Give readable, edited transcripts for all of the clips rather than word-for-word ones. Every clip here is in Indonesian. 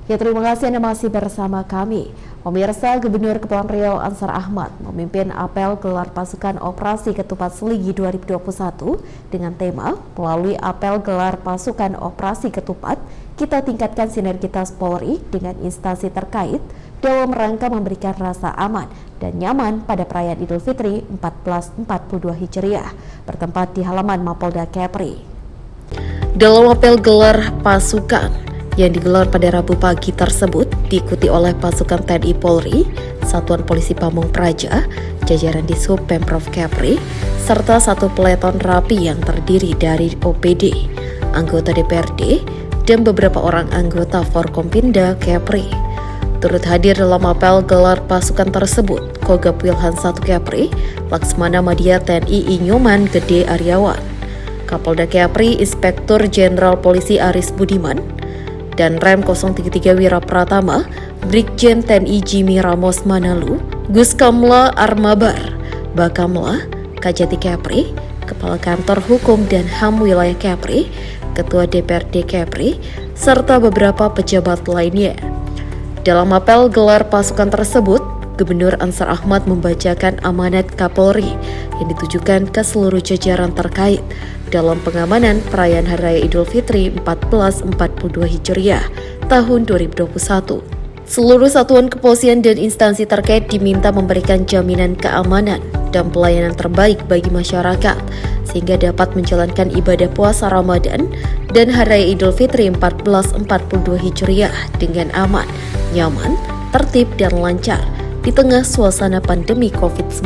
Ya, terima kasih Anda masih bersama kami. Pemirsa, Gubernur Kepulauan Riau Ansar Ahmad memimpin apel gelar pasukan operasi Ketupat Seligi 2021 dengan tema melalui apel gelar pasukan operasi Ketupat, kita tingkatkan sinergitas Polri dengan instansi terkait dalam rangka memberikan rasa aman dan nyaman pada perayaan Idul Fitri 1442 Hijriah, bertempat di halaman Mapolda Kepri. Dalam apel gelar pasukan yang digelar pada Rabu pagi tersebut diikuti oleh pasukan TNI Polri, Satuan Polisi Pamung Praja, jajaran Dishub Pemprov Kepri, serta satu peleton rapi yang terdiri dari OPD, anggota DPRD, dan beberapa orang anggota Forkompinda Kepri. Turut hadir dalam apel gelar pasukan tersebut, Kogab Wilhan 1 Kepri, Laksmana Madya TNI Inyoman Gede Aryawan, Kapolda Kepri Inspektur Jenderal Polisi Aris Budiman, dan Rem 033 Wira Pratama, Brigjen TNI Jimmy Ramos Manalu, Guskamla Armabar, Bakamla, Kajati Kepri, Kepala Kantor Hukum dan HAM Wilayah Kepri, Ketua DPRD Kepri, serta beberapa pejabat lainnya. Dalam apel gelar pasukan tersebut, Gubernur Ansar Ahmad membacakan amanat Kapolri yang ditujukan ke seluruh jajaran terkait dalam pengamanan perayaan Hari Raya Idul Fitri 1442 Hijriah tahun 2021. Seluruh satuan kepolisian dan instansi terkait diminta memberikan jaminan keamanan dan pelayanan terbaik bagi masyarakat sehingga dapat menjalankan ibadah puasa Ramadan dan Hari Raya Idul Fitri 1442 Hijriah dengan aman, nyaman, tertib, dan lancar di tengah suasana pandemi COVID-19.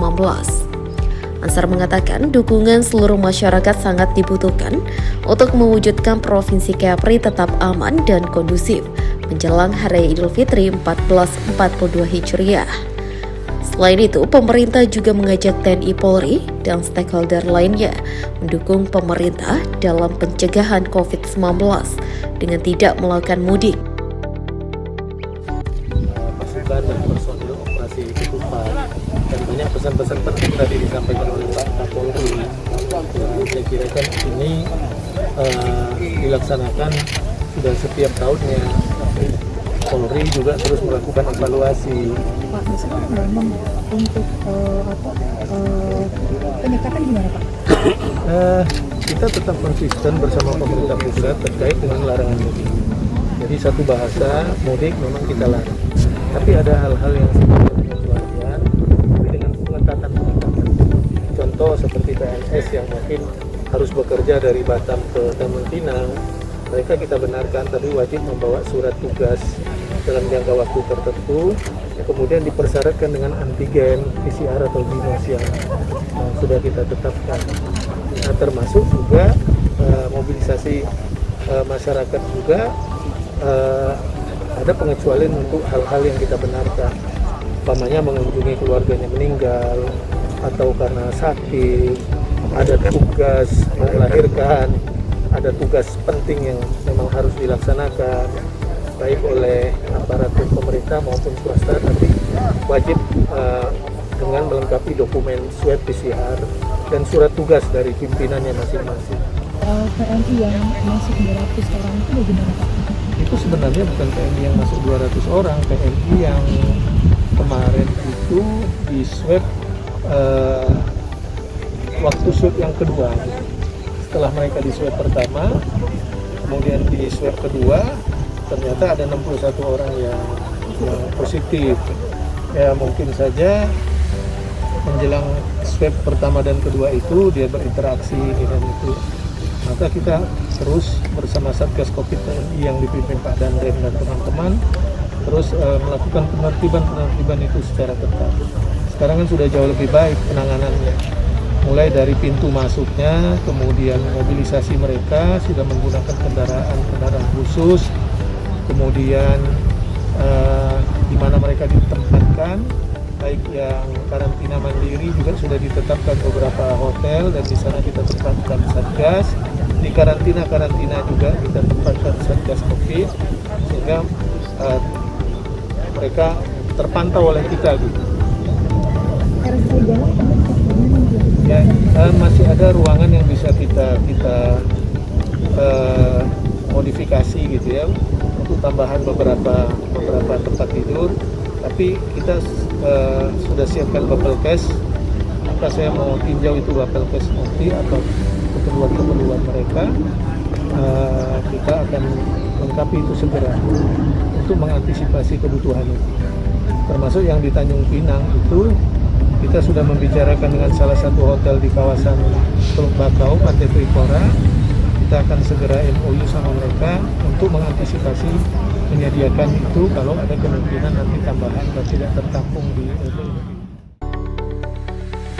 Ansar mengatakan dukungan seluruh masyarakat sangat dibutuhkan untuk mewujudkan Provinsi Kepri tetap aman dan kondusif menjelang Hari Raya Idul Fitri 1442 Hijriah. Selain itu, pemerintah juga mengajak TNI Polri dan stakeholder lainnya mendukung pemerintah dalam pencegahan COVID-19 dengan tidak melakukan mudik. Pasukan dan personil operasi Ketupat dan banyak pesan-pesan penting tadi disampaikan oleh Pak Kapolri. Saya kira kan ini dilaksanakan sudah setiap tahunnya. Polri juga terus melakukan evaluasi. Pak, misalkan memang untuk penyekatan gimana Pak? Kita tetap konsisten bersama pemerintah pusat terkait dengan larangan mudik. Jadi satu bahasa mudik memang kita larang. Tapi ada hal-hal yang sifatnya pengecualian, tapi dengan pengetatan. Contoh seperti PNS yang mungkin harus bekerja dari Batam ke Tanjung Pinang, mereka kita benarkan tapi wajib membawa surat tugas dalam jangka waktu tertentu, kemudian dipersyaratkan dengan antigen, PCR atau BINOS yang sudah kita tetapkan. Nah, termasuk juga mobilisasi masyarakat juga ada pengecualian untuk hal-hal yang kita benarkan, umpamanya mengunjungi keluarganya meninggal atau karena sakit, ada tugas melahirkan, ada tugas penting yang memang harus dilaksanakan baik oleh aparatur pemerintah maupun swasta, tapi wajib dengan melengkapi dokumen swab PCR dan surat tugas dari pimpinannya masing-masing. PNI yang masuk 200 orang itu bagaimana Pak? Itu sebenarnya bukan PNI yang masuk 200 orang, PNI yang kemarin itu di swab waktu swab yang kedua. Setelah mereka di swab pertama, kemudian di swab kedua, ternyata ada 61 orang yang positif. Ya mungkin saja menjelang swab pertama dan kedua itu dia berinteraksi dengan itu. Maka kita terus bersama Satgas Covid TNI yang dipimpin Pak Dandem dan teman-teman terus melakukan penertiban itu secara ketat. Sekarang kan sudah jauh lebih baik penanganannya. Mulai dari pintu masuknya, kemudian mobilisasi mereka sudah menggunakan kendaraan khusus, kemudian di mana mereka ditempatkan, baik yang karantina mandiri juga sudah ditetapkan beberapa hotel dan di sana kita tempatkan Satgas. Di karantina juga kita tempatkan Satgas Covid sehingga mereka terpantau oleh kita gitu. Ya, masih ada ruangan yang bisa kita modifikasi gitu ya untuk tambahan beberapa tempat tidur, tapi kita sudah siapkan bubble cash. Maka saya mau tinjau itu bubble cash nanti atau keperluan mereka. Kita akan lengkapi itu segera untuk mengantisipasi kebutuhan itu. Termasuk yang di Tanjung Pinang itu kita sudah membicarakan dengan salah satu hotel di kawasan Teluk Bakau, Pantai Trikora. Kita akan segera MOU sama mereka untuk mengantisipasi menyediakan itu kalau ada kemungkinan nanti tambahan dan tidak tertampung di LPI.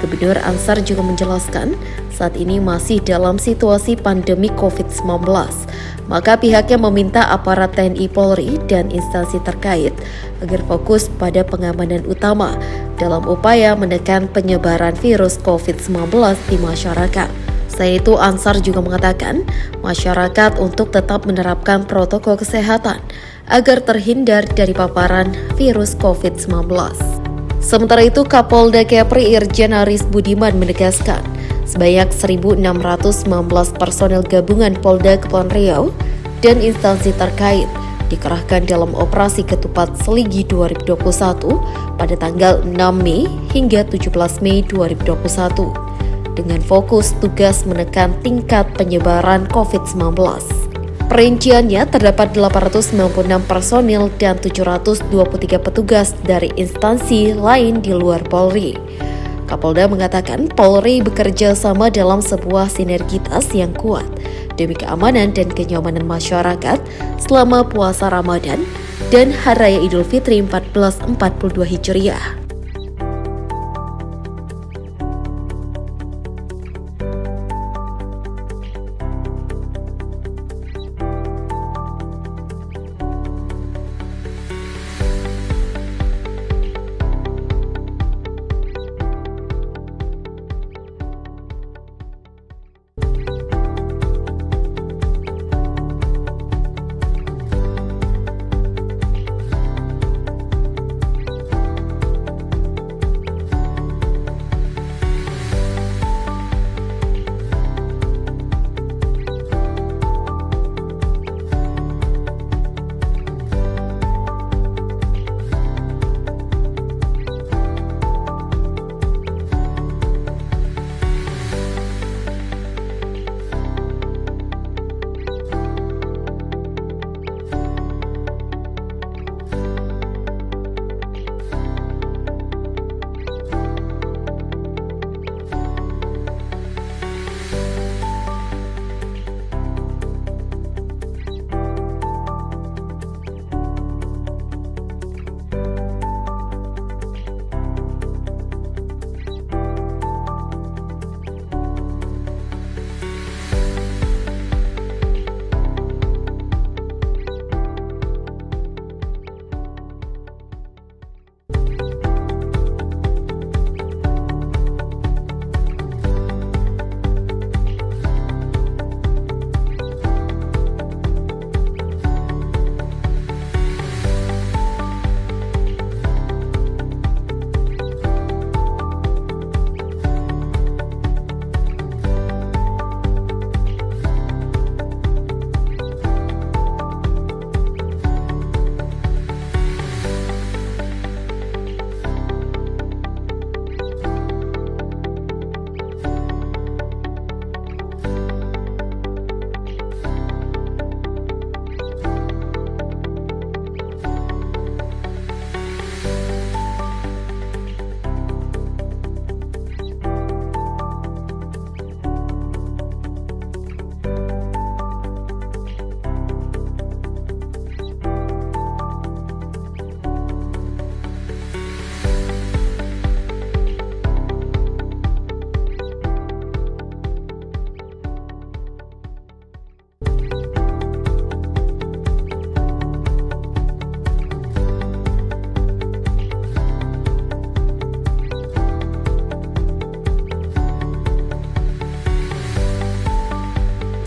Gubernur Ansar juga menjelaskan saat ini masih dalam situasi pandemi COVID-19, maka pihaknya meminta aparat TNI Polri dan instansi terkait agar fokus pada pengamanan utama dalam upaya menekan penyebaran virus COVID-19 di masyarakat. Selain itu, Ansar juga mengatakan masyarakat untuk tetap menerapkan protokol kesehatan agar terhindar dari paparan virus COVID-19. Sementara itu, Kapolda Kepri Irjen Aris Budiman menegaskan sebanyak 1.619 personel gabungan Polda Kepulauan Riau dan instansi terkait dikerahkan dalam operasi Ketupat Seligi 2021 pada tanggal 6 Mei hingga 17 Mei 2021 dengan fokus tugas menekan tingkat penyebaran COVID-19. Perinciannya terdapat 896 personil dan 723 petugas dari instansi lain di luar Polri. Kapolda mengatakan Polri bekerja sama dalam sebuah sinergitas yang kuat demi keamanan dan kenyamanan masyarakat selama puasa Ramadan dan Hari Raya Idul Fitri 1442 Hijriah.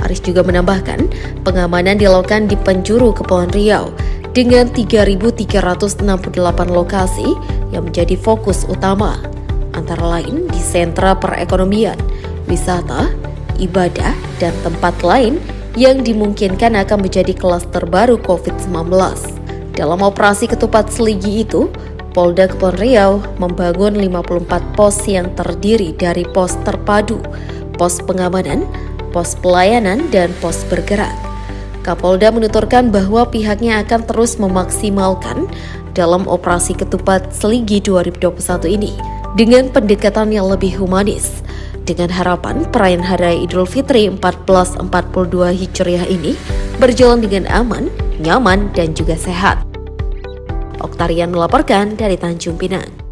Aris juga menambahkan, pengamanan dilakukan di penjuru Kepulauan Riau dengan 3.368 lokasi yang menjadi fokus utama, antara lain di sentra perekonomian, wisata, ibadah, dan tempat lain yang dimungkinkan akan menjadi klaster baru COVID-19. Dalam operasi Ketupat Seligi itu, Polda Kepulauan Riau membangun 54 pos yang terdiri dari pos terpadu, pos pengamanan, pos pelayanan, dan pos bergerak. Kapolda menuturkan bahwa pihaknya akan terus memaksimalkan dalam operasi Ketupat Seligi 2021 ini dengan pendekatan yang lebih humanis, dengan harapan perayaan Hari Idul Fitri 1442 Hijriah ini berjalan dengan aman, nyaman, dan juga sehat. Oktarian melaporkan dari Tanjung Pinang.